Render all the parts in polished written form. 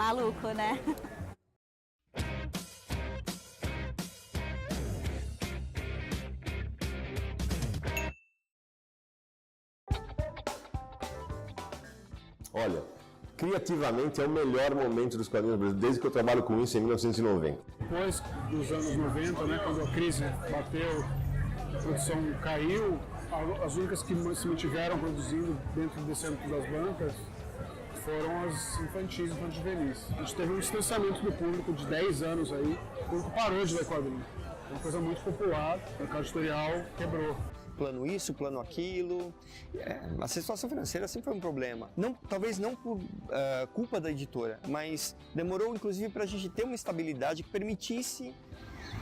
Maluco, né? Olha, criativamente é o melhor momento dos quadrinhos brasileiros, desde que eu trabalho com isso em 1990. Depois dos anos 90, né, quando a crise bateu, a produção caiu, as únicas que se mantiveram produzindo dentro desse âmbito das bancas foram as infantis juvenis. A gente teve um distanciamento do público de 10 anos aí, o público parou de ler quadrinhos. É uma coisa muito popular, o mercado editorial quebrou. Plano isso, plano aquilo. A situação financeira sempre foi um problema. Não, talvez não por culpa da editora, mas demorou inclusive para a gente ter uma estabilidade que permitisse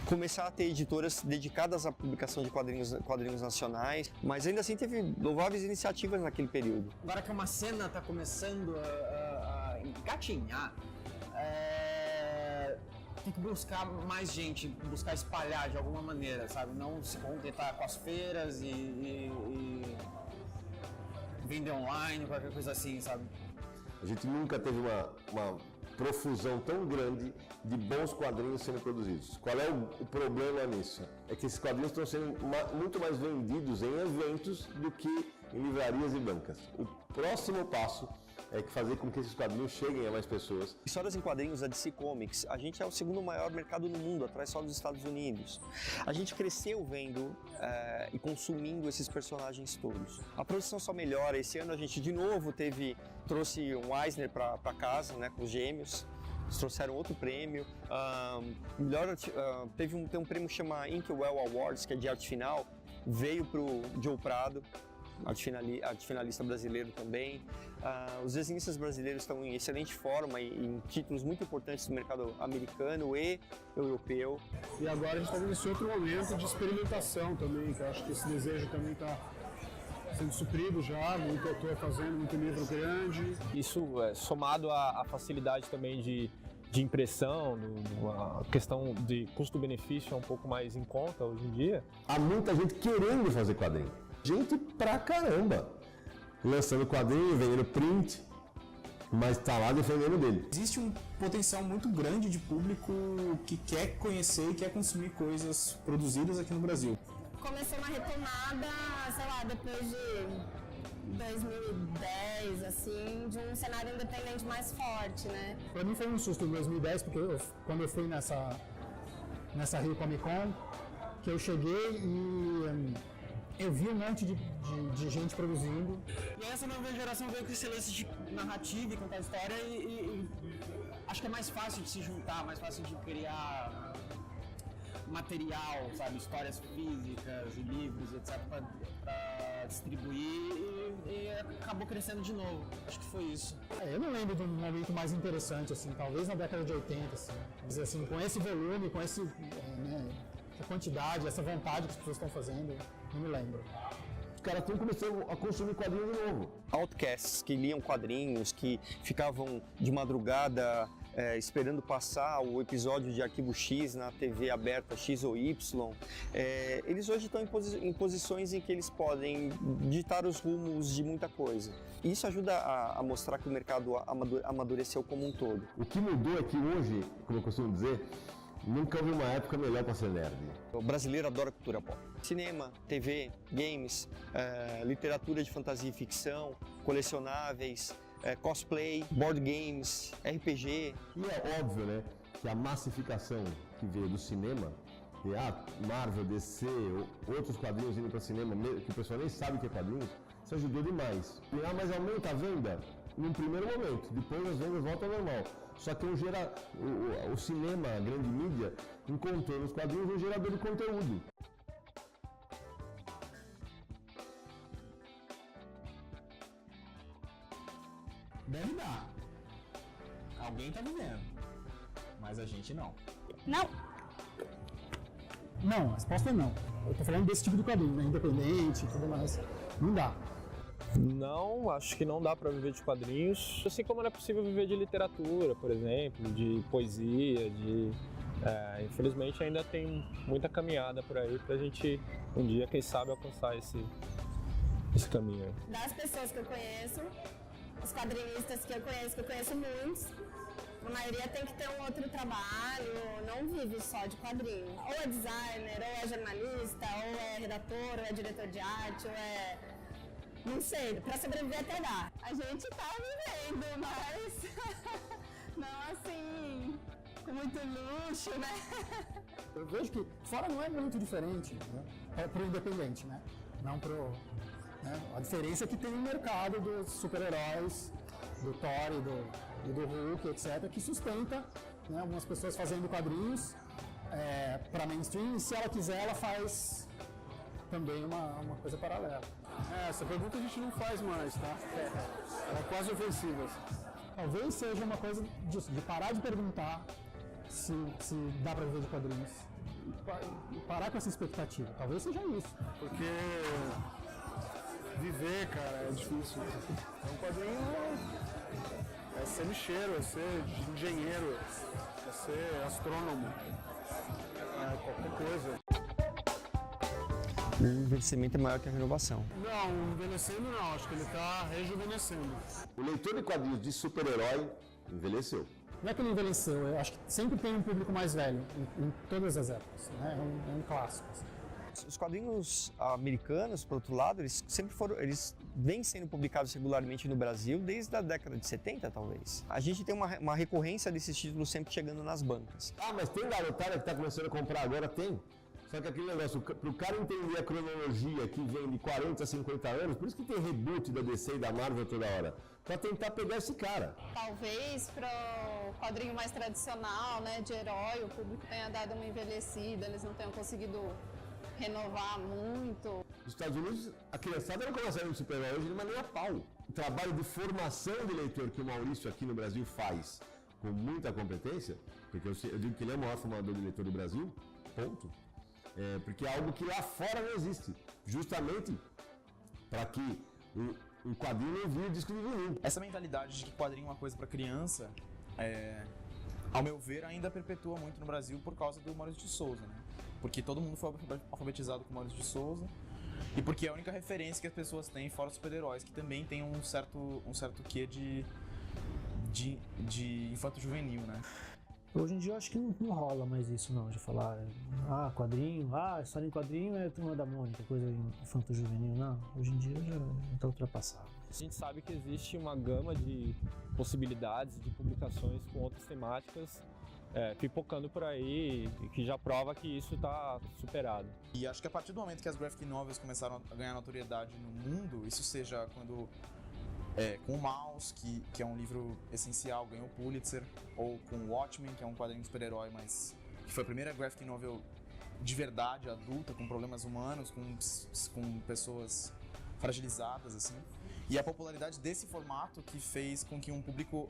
começar a ter editoras dedicadas à publicação de quadrinhos nacionais, mas ainda assim teve louváveis iniciativas naquele período. Agora que uma cena está começando a engatinhar, tem que buscar mais gente, buscar espalhar de alguma maneira, sabe? Não se contentar com as feiras e vender online, qualquer coisa assim, sabe? A gente nunca teve uma profusão tão grande de bons quadrinhos sendo produzidos. Qual é o problema nisso? É que esses quadrinhos estão sendo muito mais vendidos em eventos do que em livrarias e bancas. O próximo passo é fazer com que esses quadrinhos cheguem a mais pessoas. Histórias em quadrinhos da DC Comics, a gente é o segundo maior mercado no mundo, atrás só dos Estados Unidos. A gente cresceu vendo e consumindo esses personagens todos. A produção só melhora. Esse ano a gente de novo trouxe um Eisner para casa, né, com os gêmeos. Eles trouxeram outro prêmio. Tem um prêmio que chama Inkwell Awards, que é de arte final, veio para o Joe Prado. Arte finalista brasileiro também. Os desenhistas brasileiros estão em excelente forma e em títulos muito importantes do mercado americano e europeu. E agora a gente está vendo esse outro momento de experimentação também, que eu acho que esse desejo também está sendo suprido já, muito autor fazendo, muito livro grande. Isso é somado à facilidade também de impressão, a questão de custo-benefício é um pouco mais em conta hoje em dia. Há muita gente querendo fazer quadrinho. Gente pra caramba, lançando quadrinho, vendendo print, mas tá lá defendendo dele. Existe um potencial muito grande de público que quer conhecer e quer consumir coisas produzidas aqui no Brasil. Começou uma retomada, sei lá, depois de 2010, assim, de um cenário independente mais forte, né? Pra mim foi um susto em 2010, porque quando eu fui nessa Rio Comic Con, que eu cheguei e eu vi um monte de gente produzindo. E essa nova geração veio com esse lance de narrativa e contar história e acho que é mais fácil de se juntar, mais fácil de criar material, sabe, histórias físicas e livros, etc, para distribuir e acabou crescendo de novo. Acho que foi isso. Eu não lembro de um momento mais interessante, assim, talvez na década de 80, assim, dizer assim, com esse volume, com essa quantidade, essa vontade que as pessoas estão fazendo, não me lembro. Os caras estão começando a consumir quadrinho de novo. Outcasts que liam quadrinhos, que ficavam de madrugada esperando passar o episódio de Arquivo X na TV aberta X ou Y, eles hoje estão em posições em que eles podem ditar os rumos de muita coisa. E isso ajuda a mostrar que o mercado amadureceu como um todo. O que mudou é que hoje, como eu costumo dizer, nunca houve uma época melhor para ser nerd. O brasileiro adora cultura pop. Cinema, TV, games, literatura de fantasia e ficção, colecionáveis, cosplay, board games, RPG. E é óbvio, né, que a massificação que veio do cinema, de Marvel, DC, outros quadrinhos indo para cinema, que o pessoal nem sabe que é quadrinhos, isso ajudou demais. Mas aumenta a venda num primeiro momento, depois as vendas voltam ao normal. Só que o cinema, a grande mídia, encontrou nos quadrinhos um gerador de conteúdo. Deve dar. Alguém tá vivendo, mas a gente não. Não. Não, a resposta é não. Eu tô falando desse tipo de quadrinho, né? Independente e tudo mais. Não dá. Não, acho que não dá para viver de quadrinhos, assim como não é possível viver de literatura, por exemplo, de poesia, infelizmente ainda tem muita caminhada por aí pra gente um dia, quem sabe, alcançar esse caminho. Das pessoas que eu conheço, os quadrinistas que eu conheço muitos, A maioria tem que ter um outro trabalho, não vive só de quadrinho. Ou é designer, ou é jornalista, ou é redator, ou é diretor de arte, ou é... Não sei, pra sobreviver até dá. A gente tá vivendo, mas não assim, com muito luxo, né? Eu vejo que fora não é muito diferente, né? É pro independente, né? Não pro... Né? A diferença é que tem um mercado dos super-heróis, do Thor e do Hulk, etc., que sustenta, né, algumas pessoas fazendo quadrinhos para mainstream, e se ela quiser, ela faz também uma coisa paralela. Essa pergunta a gente não faz mais, tá? Ela é quase ofensiva. Talvez seja uma coisa disso, de parar de perguntar se dá para viver de quadrinhos e parar com essa expectativa. Talvez seja isso. Porque viver, cara, é difícil. Um quadrinho é ser lixeiro, é ser engenheiro, é ser astrônomo, é qualquer coisa. O envelhecimento é maior que a renovação. Não, envelhecendo não, acho que ele está rejuvenescendo. O leitor de quadrinhos de super-herói envelheceu. Não é que ele envelheceu, eu acho que sempre tem um público mais velho, em todas as épocas, né? É um clássico. Os quadrinhos americanos, por outro lado, eles vêm sendo publicados regularmente no Brasil desde a década de 70, talvez. A gente tem uma recorrência desses títulos sempre chegando nas bancas. Ah, mas tem garotada que está começando a comprar agora? Tem. Só que aquele negócio, para o cara entender a cronologia que vem de 40 a 50 anos, por isso que tem reboot da DC e da Marvel toda hora, para tentar pegar esse cara. Talvez para o quadrinho mais tradicional, né, de herói, o público tenha dado uma envelhecida, eles não tenham conseguido renovar muito. Nos Estados Unidos, a criançada não começa a ler um super-herói hoje, mas nem a pau. O trabalho de formação de leitor que o Maurício aqui no Brasil faz com muita competência, porque eu digo que ele é o maior formador de leitor do Brasil, ponto. Porque é algo que lá fora não existe, justamente para que o quadrinho não vire disco de vinil. Essa mentalidade de que quadrinho é uma coisa para criança, ao meu ver, ainda perpetua muito no Brasil por causa do Maurício de Souza, né? Porque todo mundo foi alfabetizado com o Maurício de Souza e porque é a única referência que as pessoas têm fora os super-heróis, que também tem um certo quê de infanto-juvenil, né? Hoje em dia eu acho que não rola mais isso não, de falar, quadrinho, história em quadrinho é Turma da Mônica, coisa infanto-juvenil, não. Hoje em dia já está ultrapassado. A gente sabe que existe uma gama de possibilidades de publicações com outras temáticas pipocando por aí, e que já prova que isso está superado. E acho que a partir do momento que as graphic novels começaram a ganhar notoriedade no mundo, isso seja quando com o Mouse, que é um livro essencial, ganhou o Pulitzer, ou com Watchmen, que é um quadrinho de super-herói, mas que foi a primeira graphic novel de verdade, adulta, com problemas humanos, com pessoas fragilizadas, assim. E a popularidade desse formato que fez com que um público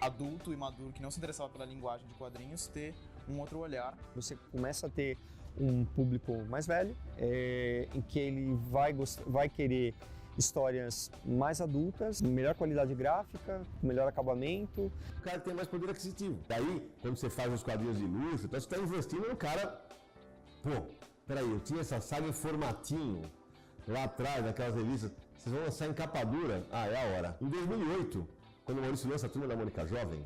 adulto e maduro, que não se interessava pela linguagem de quadrinhos, ter um outro olhar. Você começa a ter um público mais velho, em que ele vai querer histórias mais adultas, melhor qualidade gráfica, melhor acabamento. O cara tem mais poder aquisitivo. Daí, quando você faz uns quadrinhos de luxo, então você está investindo no cara. Peraí, eu tinha essa saga em formatinho lá atrás, naquelas revistas. Vocês vão lançar em capa dura? É a hora. Em 2008, quando o Maurício lança a Turma da Mônica Jovem,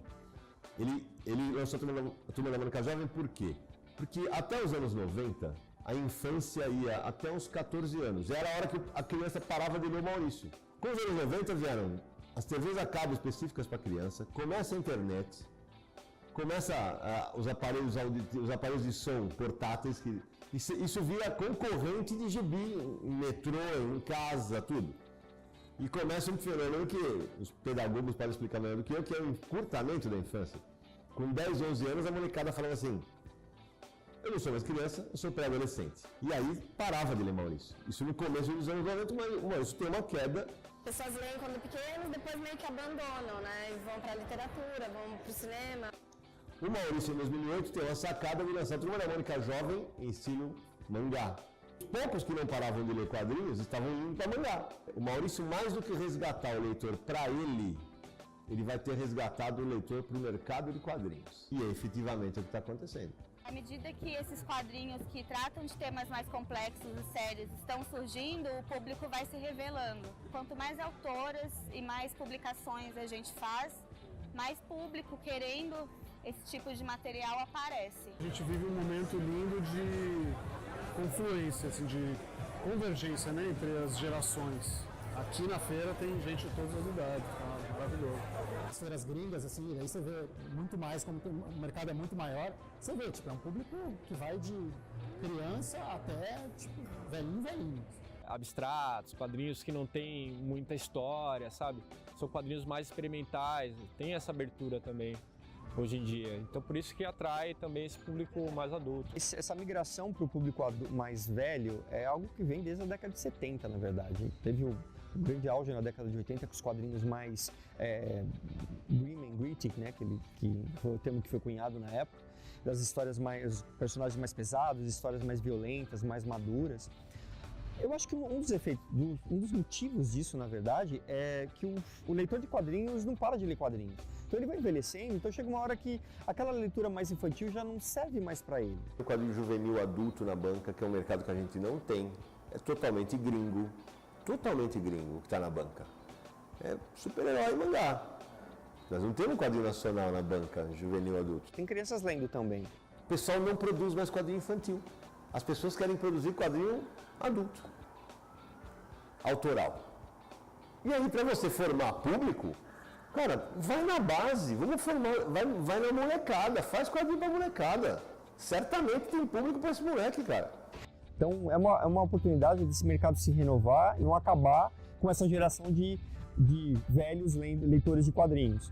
ele lançou a Turma da Mônica Jovem por quê? Porque até os anos 90, a infância ia até uns 14 anos. Era a hora que a criança parava de ler o Maurício. Com os anos 90 vieram as TVs a cabo específicas para criança, começa a internet, começa os aparelhos de som portáteis, isso vira concorrente de gibi, em metrô, em casa, tudo. E começa um fenômeno que os pedagogos podem explicar melhor do que eu, que é o encurtamento da infância. Com 10, 11 anos, a molecada falava assim: eu não sou mais criança, eu sou pré-adolescente. E aí parava de ler Maurício. Isso no começo dos anos 90, mas o Maurício tem uma queda. Pessoas leem quando pequenos, depois meio que abandonam, né? E vão pra literatura, vão pro cinema. O Maurício, em 2008, tem uma sacada de lançar a Turma da Mônica Jovem em estilo mangá. Os poucos que não paravam de ler quadrinhos estavam indo para mangá. O Maurício, mais do que resgatar o leitor para ele vai ter resgatado o leitor para o mercado de quadrinhos. E é efetivamente o que está acontecendo. À medida que esses quadrinhos que tratam de temas mais complexos e sérios estão surgindo, o público vai se revelando. Quanto mais autoras e mais publicações a gente faz, mais público querendo esse tipo de material aparece. A gente vive um momento lindo de confluência, assim, de convergência, né, entre as gerações. Aqui na feira tem gente de todas as idades, tá maravilhoso. As feiras gringas, assim, daí você vê muito mais, como o mercado é muito maior, você vê, tipo, é um público que vai de criança até, tipo, velhinho. Abstratos, quadrinhos que não tem muita história, sabe? São quadrinhos mais experimentais, tem essa abertura também hoje em dia. Então por isso que atrai também esse público mais adulto. Essa migração para o público mais velho é algo que vem desde a década de 70, na verdade. Teve um grande auge na década de 80 com os quadrinhos mais grim and gritty, né? Que foi o termo que foi cunhado na época, das histórias mais, personagens mais pesados, histórias mais violentas, mais maduras. Eu acho que um dos motivos disso, na verdade, é que o leitor de quadrinhos não para de ler quadrinhos. Então ele vai envelhecendo, então chega uma hora que aquela leitura mais infantil já não serve mais para ele. O quadrinho juvenil adulto na banca, que é um mercado que a gente não tem, é totalmente gringo que está na banca. É super-herói e mangá. Nós não temos um quadrinho nacional na banca juvenil adulto. Tem crianças lendo também. O pessoal não produz mais quadrinho infantil. As pessoas querem produzir quadrinho adulto, autoral. E aí, para você formar público, cara, vai na base, vamos formar, vai na molecada, faz quadrinho pra molecada. Certamente tem público para esse moleque, cara. Então é uma oportunidade desse mercado se renovar e não acabar com essa geração de velhos leitores de quadrinhos.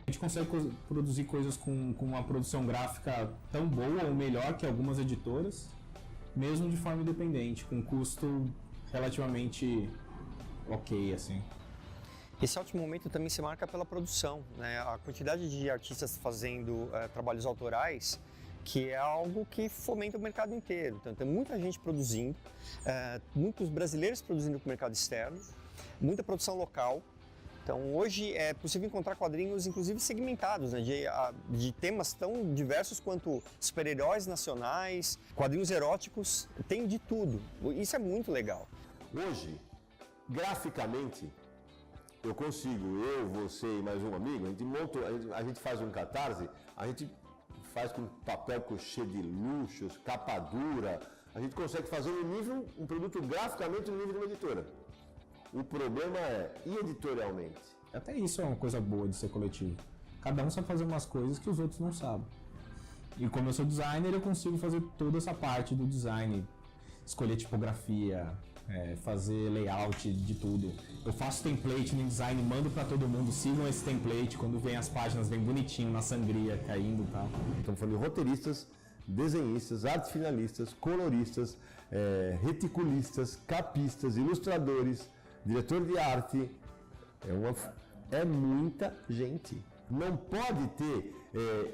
A gente consegue produzir coisas com uma produção gráfica tão boa ou melhor que algumas editoras, mesmo de forma independente, com custo relativamente ok, assim. Esse ótimo momento também se marca pela produção, né? A quantidade de artistas fazendo trabalhos autorais, que é algo que fomenta o mercado inteiro. Então tem muita gente produzindo, muitos brasileiros produzindo para o mercado externo, muita produção local. Então hoje é possível encontrar quadrinhos, inclusive segmentados, né, de temas tão diversos quanto super-heróis nacionais, quadrinhos eróticos, tem de tudo. Isso é muito legal. Hoje, graficamente, eu consigo, você e mais um amigo, a gente faz um catarse, a gente faz com papel crochê de luxos, capa dura, a gente consegue fazer um produto graficamente no nível de uma editora. O problema é, e editorialmente? Até isso é uma coisa boa de ser coletivo. Cada um sabe fazer umas coisas que os outros não sabem. E como eu sou designer, eu consigo fazer toda essa parte do design. Escolher tipografia, fazer layout de tudo. Eu faço template no design, mando para todo mundo, sigam esse template. Quando vem as páginas, vem bonitinho, na sangria, caindo e tal. Estamos falando de roteiristas, desenhistas, artes finalistas, coloristas, reticulistas, capistas, ilustradores, diretor de arte, é muita gente. Não pode ter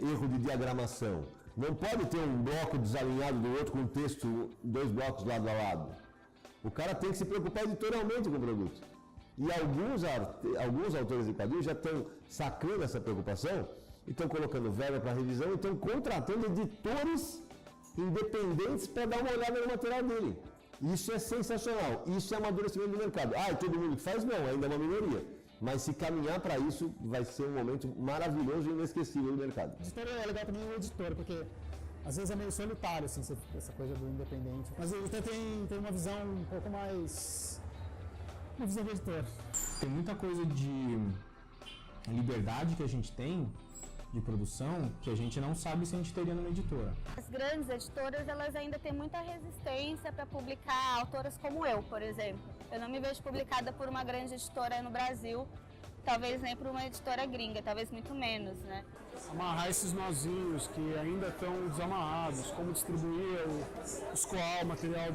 erro de diagramação, não pode ter um bloco desalinhado do outro com texto, 2 blocos lado a lado. O cara tem que se preocupar editorialmente com o produto. E alguns autores de quadrinhos já estão sacando essa preocupação e estão colocando verba para revisão e estão contratando editores independentes para dar uma olhada no material dele. Isso é sensacional, isso é amadurecimento do mercado. E todo mundo que faz? Não, ainda é uma minoria. Mas se caminhar para isso, vai ser um momento maravilhoso e inesquecível do mercado. O editor é legal também o editor, porque às vezes é meio solitário, assim, essa coisa do independente. Mas o editor tem uma visão um pouco mais... uma visão do editor. Tem muita coisa de liberdade que a gente tem de produção que a gente não sabe se a gente teria numa editora. As grandes editoras, elas ainda têm muita resistência para publicar autoras como eu, por exemplo. Eu não me vejo publicada por uma grande editora no Brasil, talvez nem por uma editora gringa, talvez muito menos, né? Amarrar esses nozinhos que ainda estão desamarrados, como distribuir, escoar o material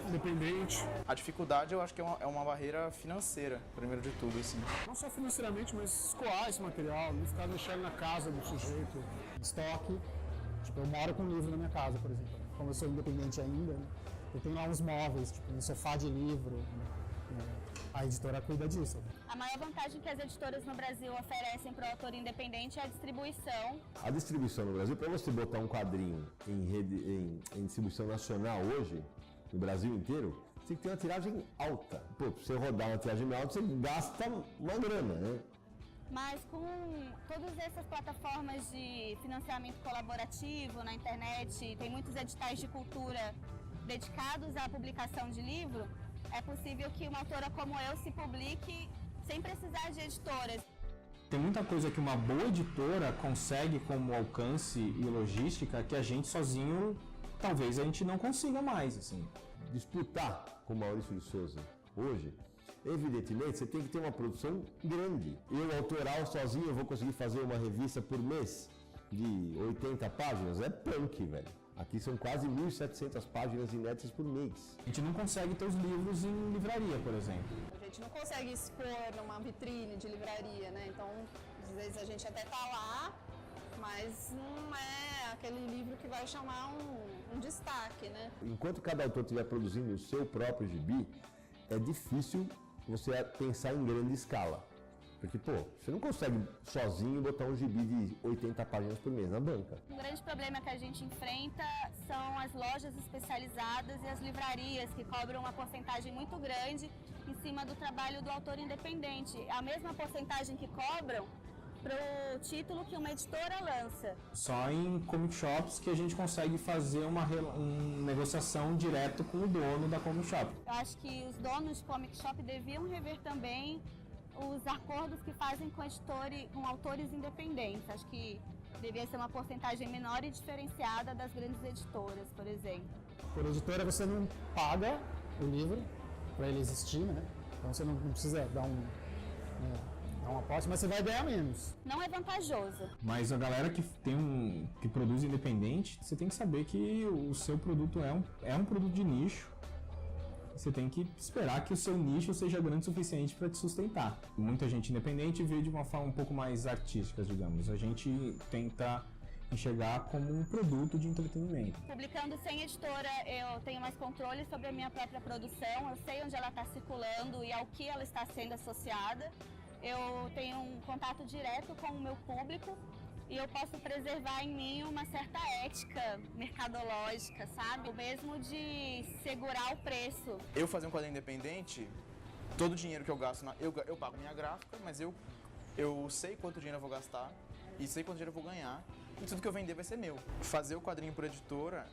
independente. A dificuldade eu acho que é uma barreira financeira, primeiro de tudo, assim. Não só financeiramente, mas escoar esse material, não ficar deixando na casa do sujeito. Estoque. Tipo, eu moro com um livro na minha casa, por exemplo. Como eu sou independente ainda, né? Eu tenho lá uns móveis, tipo um sofá de livro. A editora cuida disso. A maior vantagem que as editoras no Brasil oferecem para o autor independente é a distribuição. A distribuição no Brasil, para você botar um quadrinho em distribuição nacional hoje, no Brasil inteiro, você tem que ter uma tiragem alta. Pô, pra você rodar uma tiragem alta, você gasta uma grana, né? Mas com todas essas plataformas de financiamento colaborativo na internet, tem muitos editais de cultura dedicados à publicação de livro, é possível que uma autora como eu se publique sem precisar de editoras. Tem muita coisa que uma boa editora consegue como alcance e logística que a gente sozinho, talvez a gente não consiga mais, assim. Disputar com o Maurício de Souza hoje, evidentemente, você tem que ter uma produção grande. Eu, autoral, sozinho, eu vou conseguir fazer uma revista por mês de 80 páginas? É punk, velho. Aqui são quase 1.700 páginas inéditas por mês. A gente não consegue ter os livros em livraria, por exemplo. A gente não consegue expor numa vitrine de livraria, né? Então, às vezes a gente até tá lá, mas não é aquele livro que vai chamar um destaque, né? Enquanto cada autor estiver produzindo o seu próprio gibi, é difícil você pensar em grande escala. Porque, pô, você não consegue sozinho botar um gibi de 80 páginas por mês na banca. Um grande problema que a gente enfrenta são as lojas especializadas e as livrarias, que cobram uma porcentagem muito grande em cima do trabalho do autor independente. A mesma porcentagem que cobram para o título que uma editora lança. Só em comic shops que a gente consegue fazer uma negociação direto com o dono da comic shop. Eu acho que os donos de comic shop deviam rever também os acordos que fazem com autores independentes. Acho que deveria ser uma porcentagem menor e diferenciada das grandes editoras, por exemplo. Por editora você não paga o livro para ele existir, né? Então você não precisa dar uma aposta, mas você vai ganhar menos. Não é vantajoso. Mas a galera que produz independente, você tem que saber que o seu produto é um produto de nicho. Você tem que esperar que o seu nicho seja grande o suficiente para te sustentar. Muita gente independente vê de uma forma um pouco mais artística, digamos. A gente tenta enxergar como um produto de entretenimento. Publicando sem editora, eu tenho mais controle sobre a minha própria produção, eu sei onde ela está circulando e ao que ela está sendo associada. Eu tenho um contato direto com o meu público e eu posso preservar em mim uma certa ética mercadológica, sabe? O mesmo de segurar o preço. Eu fazer um quadrinho independente, todo o dinheiro que eu gasto, eu pago minha gráfica, mas eu sei quanto dinheiro eu vou gastar e sei quanto dinheiro eu vou ganhar e tudo que eu vender vai ser meu. Fazer o quadrinho por editora,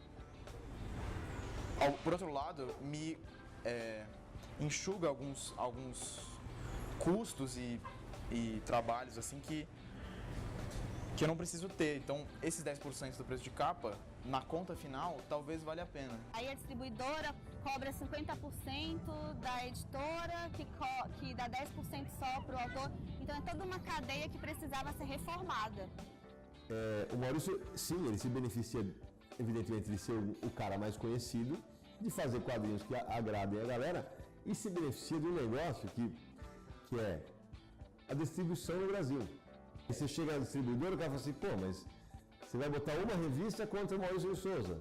por outro lado, me enxuga alguns custos e trabalhos assim que eu não preciso ter. Então, esses 10% do preço de capa, na conta final, talvez valha a pena. Aí a distribuidora cobra 50% da editora, que dá 10% só para o autor. Então, é toda uma cadeia que precisava ser reformada. O Maurício, sim, ele se beneficia, evidentemente, de ser o cara mais conhecido, de fazer quadrinhos que agradem a galera, e se beneficia de um negócio que é a distribuição no Brasil. E você chega na distribuidora, o cara fala assim, pô, mas você vai botar uma revista contra o Maurício de Souza.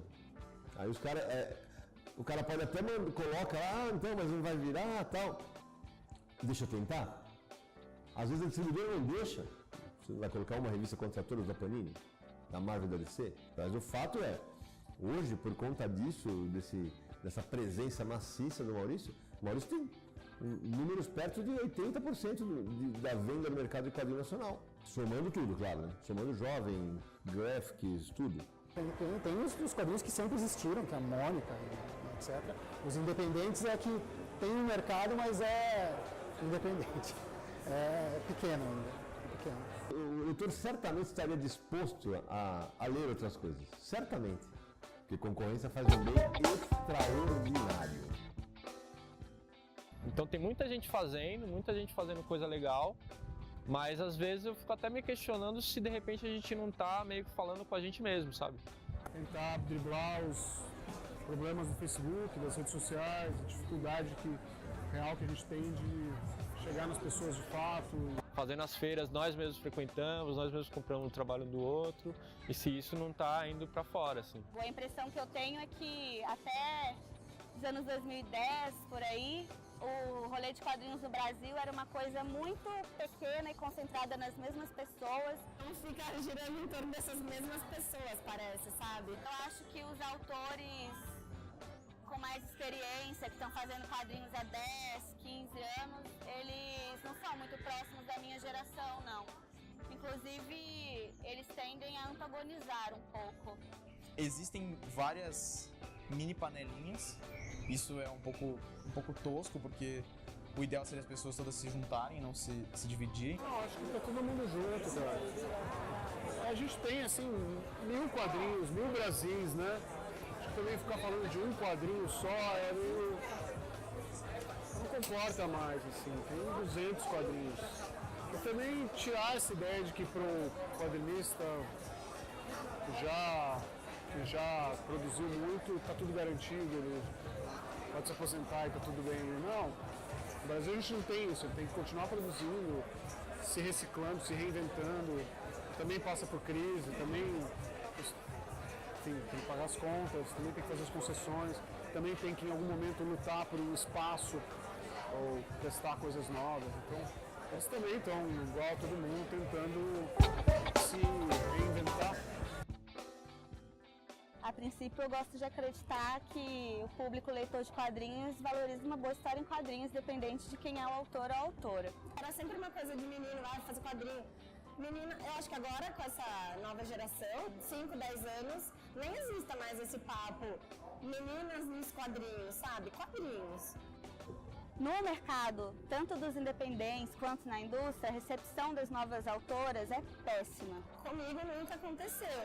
Aí o cara pode até coloca lá, então, mas não vai virar, tal. Deixa eu tentar. Às vezes a distribuidora não deixa. Você vai colocar uma revista contra todas da Panini, da Marvel e da DC. Mas o fato é, hoje, por conta disso, dessa presença maciça do Maurício, o Maurício tem números perto de 80% da venda no mercado de quadrinho nacional. Somando tudo, claro, né? Somando jovem, graphics, tudo. Tem os quadrinhos que sempre existiram, que é a Mônica, etc. Os independentes é que tem um mercado, mas é independente. É pequeno ainda. O leitor certamente estaria disposto a ler outras coisas. Certamente. Porque concorrência faz um bem extraordinário. Então tem muita gente fazendo coisa legal, mas às vezes eu fico até me questionando se de repente a gente não tá meio que falando com a gente mesmo, sabe? Tentar driblar os problemas do Facebook, das redes sociais, a dificuldade real que a gente tem de chegar nas pessoas de fato. Fazendo as feiras, nós mesmos frequentamos, nós mesmos compramos o trabalho do outro, e se isso não tá indo para fora, assim. A impressão que eu tenho é que até os anos 2010, por aí, o rolê de quadrinhos no Brasil era uma coisa muito pequena e concentrada nas mesmas pessoas. Não fica girando em torno dessas mesmas pessoas, parece, sabe? Eu acho que os autores com mais experiência, que estão fazendo quadrinhos há 10, 15 anos, eles não são muito próximos da minha geração, não. Inclusive, eles tendem a antagonizar um pouco. Existem várias mini panelinhas, isso é um pouco tosco, porque o ideal seria as pessoas todas se juntarem, não se dividirem. Não, acho que tá todo mundo junto, cara. A gente tem, assim, 1000 quadrinhos, 1000 Brasis, né? Acho que também ficar falando de um quadrinho só é meio... não comporta mais, assim. Tem 200 quadrinhos. E também tirar essa ideia de que para um quadrinista que já produziu muito, tá tudo garantido, ele pode se aposentar e tá tudo bem. Não, no Brasil a gente não tem isso, ele tem que continuar produzindo, se reciclando, se reinventando, também passa por crise, também tem que pagar as contas, também tem que fazer as concessões, também tem que em algum momento lutar por um espaço ou testar coisas novas. Então, eles também estão, igual todo mundo, tentando se reinventar. A princípio, eu gosto de acreditar que o público leitor de quadrinhos valoriza uma boa história em quadrinhos, independente de quem é o autor ou a autora. Era sempre uma coisa de menino lá, fazer quadrinho. Menina, eu acho que agora com essa nova geração, 5, 10 anos, nem existe mais esse papo meninas nos quadrinhos, sabe? Quadrinhos. No mercado, tanto dos independentes quanto na indústria, a recepção das novas autoras é péssima. Comigo nunca aconteceu.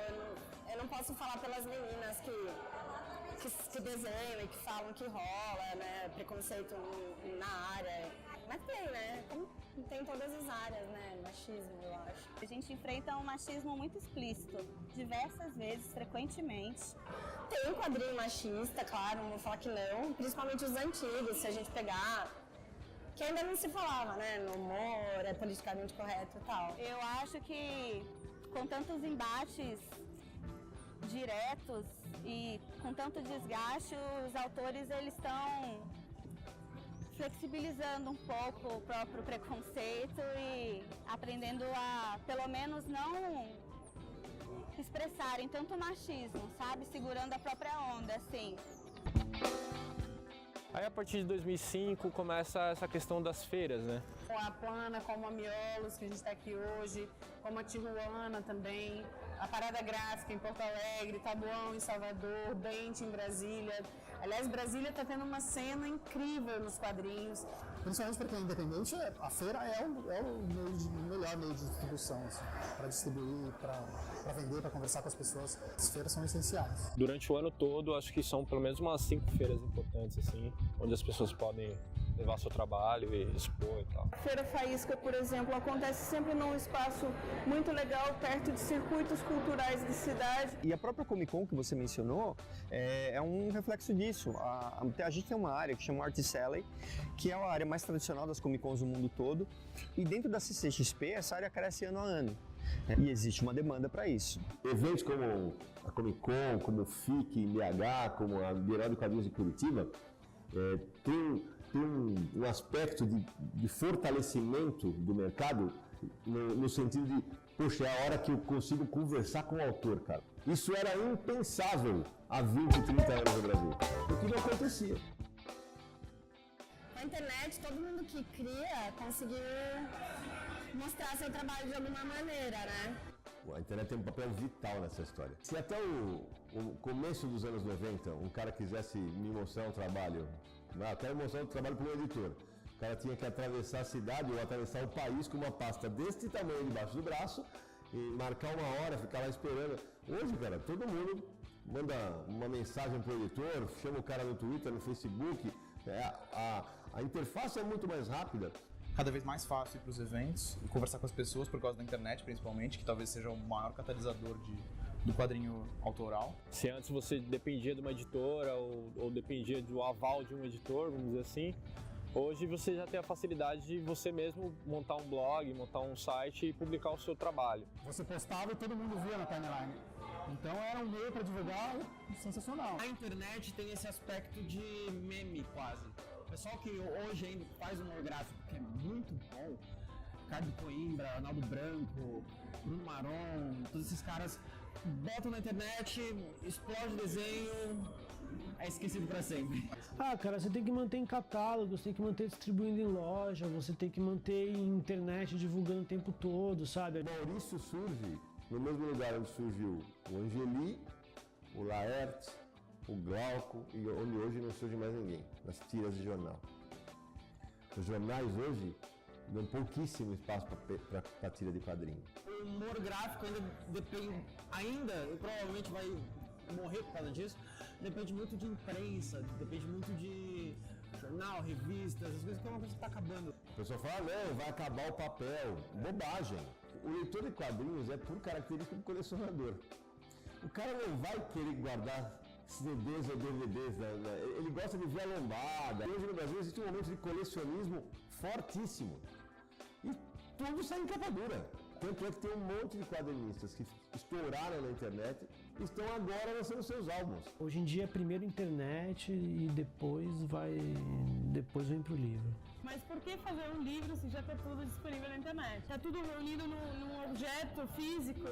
Eu não posso falar pelas meninas que desenham e que falam que rola, né? Preconceito na área. Mas tem, né? Como tem em todas as áreas, né? Machismo, eu acho. A gente enfrenta um machismo muito explícito, diversas vezes, frequentemente. Tem um quadrinho machista, claro, não vou falar que não, principalmente os antigos, se a gente pegar, que ainda não se falava, né, no humor, é politicamente correto e tal. Eu acho que com tantos embates diretos e com tanto desgaste, os autores eles estão flexibilizando um pouco o próprio preconceito e aprendendo a, pelo menos, não expressarem tanto machismo, sabe? Segurando a própria onda, assim. Aí a partir de 2005 começa essa questão das feiras, né? Com a Plana, como a Miolos, que a gente está aqui hoje, como a Tijuana também, a Parada Gráfica em Porto Alegre, Tabuão em Salvador, Dente em Brasília. Aliás, Brasília está tendo uma cena incrível nos quadrinhos. Principalmente para quem é independente, a feira é o melhor meio de distribuição, assim, para distribuir, para vender, para conversar com as pessoas. As feiras são essenciais. Durante o ano todo, acho que são pelo menos umas 5 feiras importantes, assim, onde as pessoas podem levar seu trabalho e expor e tal. Feira Faísca, por exemplo, acontece sempre num espaço muito legal, perto de circuitos culturais de cidade. E a própria Comic Con que você mencionou é um reflexo disso. A gente tem uma área que chama Art Alley, que é a área mais tradicional das Comic Cons do mundo todo, e dentro da CCXP essa área cresce ano a ano. E existe uma demanda para isso. Eventos como a Comic Con, como o FIC em BH, como a Bienal de Quadrinhos de Curitiba, tem um aspecto de fortalecimento do mercado no sentido de, poxa, é a hora que eu consigo conversar com o autor, cara. Isso era impensável há 20, 30 anos no Brasil. Porque não acontecia. Com a internet, todo mundo que cria conseguiu mostrar seu trabalho de alguma maneira, né? A internet tem um papel vital nessa história. Se até o começo dos anos 90 um cara quisesse me mostrar um trabalho, quero mostrar um trabalho para um editor, o cara tinha que atravessar a cidade ou atravessar o país com uma pasta deste tamanho debaixo do braço e marcar uma hora, ficar lá esperando. Hoje, cara, todo mundo manda uma mensagem pro editor, chama o cara no Twitter, no Facebook, a interface é muito mais rápida. Cada vez mais fácil ir para os eventos e conversar com as pessoas por causa da internet, principalmente, que talvez seja o maior catalisador do quadrinho autoral. Se antes você dependia de uma editora ou dependia do aval de um editor, vamos dizer assim, hoje você já tem a facilidade de você mesmo montar um blog, montar um site e publicar o seu trabalho. Você postava e todo mundo via na timeline. Então era um meio para divulgar sensacional. A internet tem esse aspecto de meme quase. O pessoal que hoje ainda faz humor gráfico, que é muito bom, Ricardo Coimbra, Arnaldo Branco, Bruno Maron, todos esses caras botam na internet, explode o desenho, é esquecido para sempre? Ah, cara, você tem que manter em catálogo, você tem que manter distribuindo em loja, você tem que manter em internet divulgando o tempo todo, sabe? Maurício surge no mesmo lugar onde surgiu o Angeli, o Laerte, o Glauco e onde hoje não surge mais ninguém, nas tiras de jornal. Os jornais hoje dão pouquíssimo espaço para tira de quadrinho. O humor gráfico ainda e provavelmente vai morrer por causa disso, depende muito de imprensa, depende muito de jornal, revistas, as coisas que é uma coisa que está acabando. O pessoal fala, não, vai acabar o papel. Bobagem. O leitor de quadrinhos é por característica do colecionador. O cara não vai querer guardar CDs ou DVDs, né? Ele gosta de ver a lombada. Hoje no Brasil existe um momento de colecionismo fortíssimo. E tudo sai em capa dura. Tanto é que tem um monte de quadrinistas que estouraram na internet e estão agora lançando seus álbuns. Hoje em dia é primeiro internet e depois vem pro livro. Mas por que fazer um livro se já está tudo disponível na internet? Está tudo reunido num objeto físico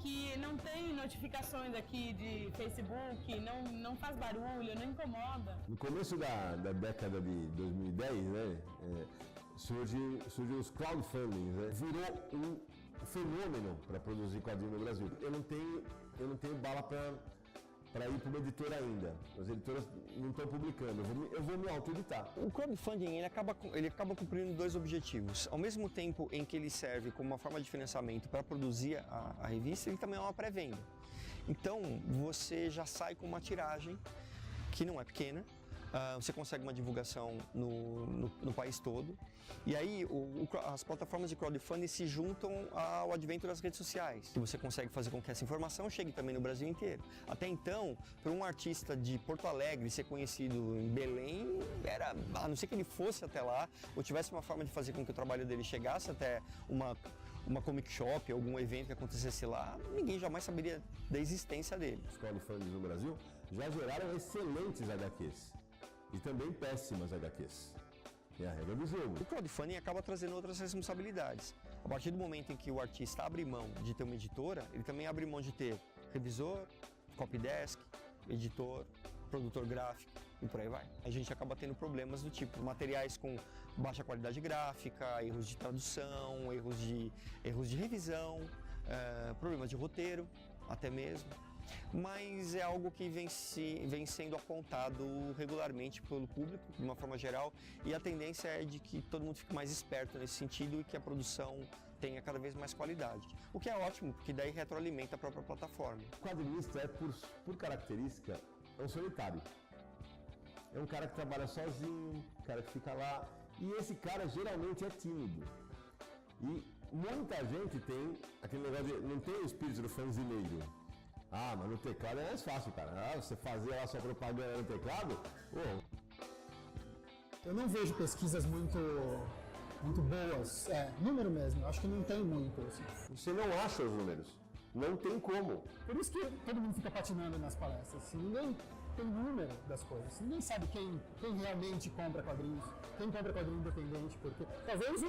que não tem notificações aqui de Facebook, não faz barulho, não incomoda. No começo da década de 2010, né, surgiu os crowdfundings, né? Virou um fenômeno para produzir quadrinho no Brasil. Eu não tenho bala para ir para uma editora ainda. As editoras não estão publicando. Eu vou me auto-editar. O crowdfunding ele acaba cumprindo dois objetivos. Ao mesmo tempo em que ele serve como uma forma de financiamento para produzir a revista, ele também é uma pré-venda. Então você já sai com uma tiragem que não é pequena. Você consegue uma divulgação no país todo. E aí as plataformas de crowdfunding se juntam ao advento das redes sociais. E você consegue fazer com que essa informação chegue também no Brasil inteiro. Até então, para um artista de Porto Alegre ser conhecido em Belém, a não ser que ele fosse até lá, ou tivesse uma forma de fazer com que o trabalho dele chegasse até uma comic shop, algum evento que acontecesse lá, ninguém jamais saberia da existência dele. Os crowdfundings no Brasil já geraram excelentes HQs. E também péssimas HQs. É a regra do jogo. O crowdfunding acaba trazendo outras responsabilidades. A partir do momento em que o artista abre mão de ter uma editora, ele também abre mão de ter revisor, copydesk, editor, produtor gráfico e por aí vai. A gente acaba tendo problemas do tipo materiais com baixa qualidade gráfica, erros de tradução, erros de revisão, problemas de roteiro até mesmo. Mas é algo que vem sendo apontado regularmente pelo público, de uma forma geral, e a tendência é de que todo mundo fique mais esperto nesse sentido e que a produção tenha cada vez mais qualidade. O que é ótimo, porque daí retroalimenta a própria plataforma. O quadrinista é, por característica, um solitário. É um cara que trabalha sozinho, um cara que fica lá, e esse cara geralmente é tímido. E muita gente tem aquele negócio de não tem o espírito do fanzineiro. Ah, mas no teclado é mais fácil, cara. Você fazer lá sua propaganda no teclado, Eu não vejo pesquisas muito boas. Número mesmo, eu acho que não tem muito. Assim. Você não acha os números. Não tem como. Por isso que todo mundo fica patinando nas palestras. Assim, ninguém tem número das coisas. Ninguém sabe quem realmente compra quadrinhos, quem compra quadrinho independente, porque talvez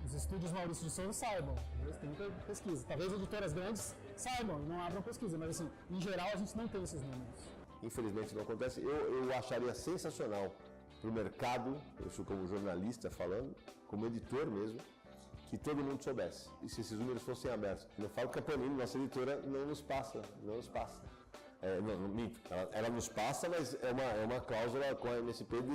os estúdios Maurício de Souza saibam, eles têm pesquisa. Talvez editoras grandes saibam e não abram pesquisa, mas assim, em geral a gente não tem esses números. Infelizmente não acontece. Eu acharia sensacional para o mercado, isso como jornalista falando, como editor mesmo, que todo mundo soubesse. E se esses números fossem abertos. Eu falo que a Panini, nossa editora, não nos passa. Não, minto. Ela nos passa, mas é uma cláusula com a MSP de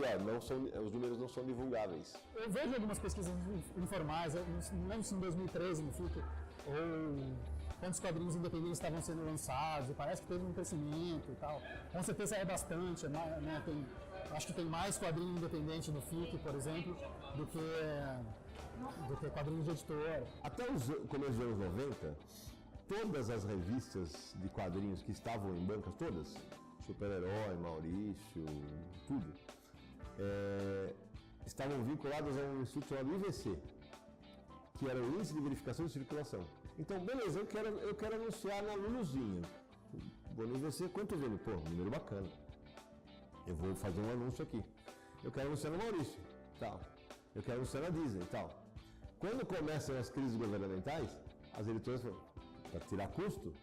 os números não são divulgáveis. Eu vejo algumas pesquisas informais, não lembro se em 2013 no FIC, ou quantos quadrinhos independentes estavam sendo lançados, e parece que teve um crescimento e tal. Com certeza é bastante, né? Acho que tem mais quadrinho independente no FIC, por exemplo, do que quadrinhos de editora. Até os começo dos anos 90, todas as revistas de quadrinhos que estavam em bancas, todas, Super-Herói, Maurício, tudo, estavam vinculadas a um instituto chamado IVC, que era o Índice de Verificação de Circulação. Então, beleza, eu quero anunciar na Luluzinha. Vou no IVC, quanto vende? Pô, número bacana. Eu vou fazer um anúncio aqui. Eu quero anunciar no Maurício, tal. Eu quero anunciar na Disney, tal. Quando começam as crises governamentais, as editoras falam, para tirar custo,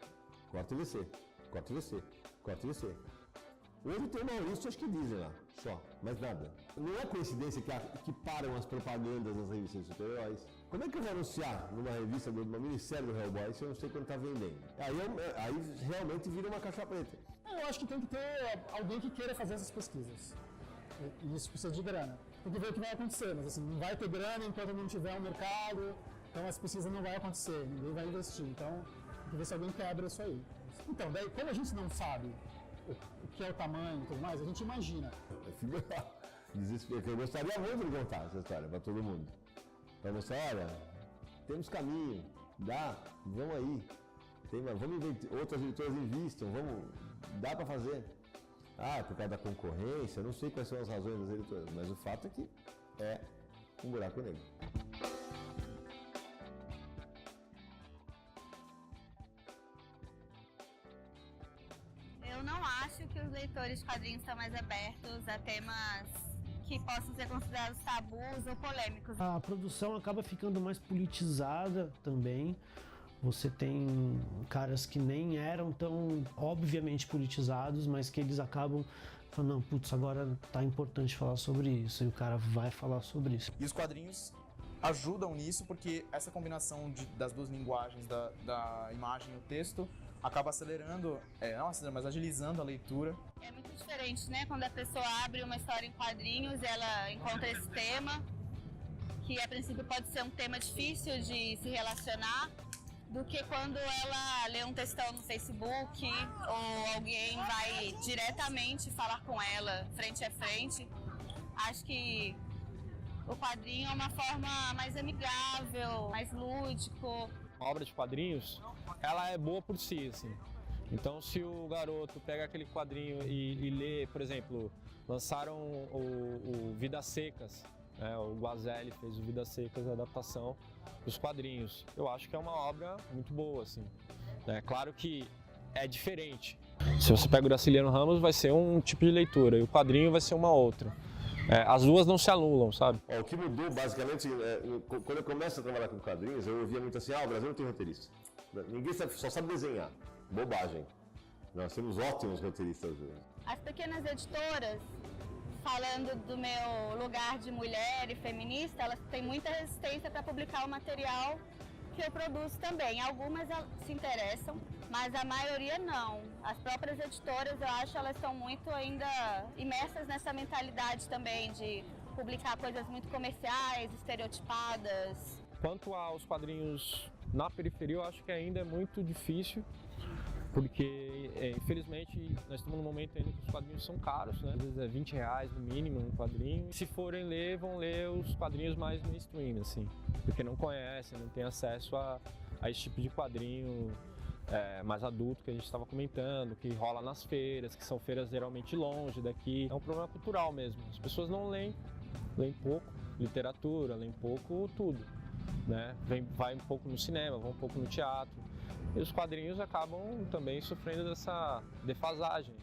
corta o IVC. corta e VC, corta e VC. Hoje tem o Maurício, acho que dizem lá, só, mais nada. Não é coincidência que param as propagandas nas revistas de super-heróis. Como é que eu vou anunciar numa revista, numa minissérie do Hellboy se eu não sei quando tá vendendo? Aí realmente vira uma caixa preta. Eu acho que tem que ter alguém que queira fazer essas pesquisas. E isso precisa de grana. Tem que ver o que vai acontecer, mas assim, não vai ter grana enquanto não tiver um mercado, então essa pesquisa não vai acontecer, ninguém vai investir. Então, tem que ver se alguém quebra isso aí. Então, daí, como a gente não sabe o que é o tamanho e tudo mais, a gente imagina. Eu gostaria muito de contar essa história para todo mundo. Para mostrar, olha, temos caminho, vamos aí. Vamos inventar, outras editoras investam, dá para fazer. Por causa da concorrência, não sei quais são as razões das editoras, mas o fato é que é um buraco negro. Eu não acho que os leitores de quadrinhos estão mais abertos a temas que possam ser considerados tabus ou polêmicos. A produção acaba ficando mais politizada também. Você tem caras que nem eram tão obviamente politizados, mas que eles acabam falando, não, putz, agora tá importante falar sobre isso, e o cara vai falar sobre isso. E os quadrinhos ajudam nisso porque essa combinação das duas linguagens, da imagem e o texto, acaba acelerando, não acelerando, mas agilizando a leitura. É muito diferente, né? Quando a pessoa abre uma história em quadrinhos, ela encontra esse tema, que a princípio pode ser um tema difícil de se relacionar, do que quando ela lê um textão no Facebook ou alguém vai diretamente falar com ela, frente a frente. Acho que o quadrinho é uma forma mais amigável, mais lúdico. A obra de quadrinhos, ela é boa por si, assim. Então, se o garoto pega aquele quadrinho e lê, por exemplo, lançaram o Vidas Secas, o Guazelli fez o Vidas Secas, a adaptação dos quadrinhos. Eu acho que é uma obra muito boa, assim. Claro que é diferente. Se você pega o Graciliano Ramos, vai ser um tipo de leitura, e o quadrinho vai ser uma outra. As duas não se anulam, sabe? O que mudou, basicamente, quando eu começo a trabalhar com quadrinhos, eu ouvia muito assim, o Brasil não tem roteirista. Ninguém só sabe desenhar. Bobagem. Nós temos ótimos roteiristas hoje. As pequenas editoras, falando do meu lugar de mulher e feminista, elas têm muita resistência para publicar o material que eu produzo também. Algumas se interessam, mas a maioria não. As próprias editoras, eu acho, elas estão muito ainda imersas nessa mentalidade também de publicar coisas muito comerciais, estereotipadas. Quanto aos quadrinhos na periferia, eu acho que ainda é muito difícil, porque infelizmente nós estamos num momento ainda que os quadrinhos são caros, né? Às vezes é R$20 no mínimo um quadrinho. Se forem ler, vão ler os quadrinhos mais mainstream, assim, porque não conhecem, não têm acesso a esse tipo de quadrinho mais adulto que a gente estava comentando, que rola nas feiras, que são feiras geralmente longe daqui. É um problema cultural mesmo. As pessoas não leem pouco literatura, leem pouco tudo, né? Vai um pouco no cinema, vai um pouco no teatro. E os quadrinhos acabam também sofrendo dessa defasagem.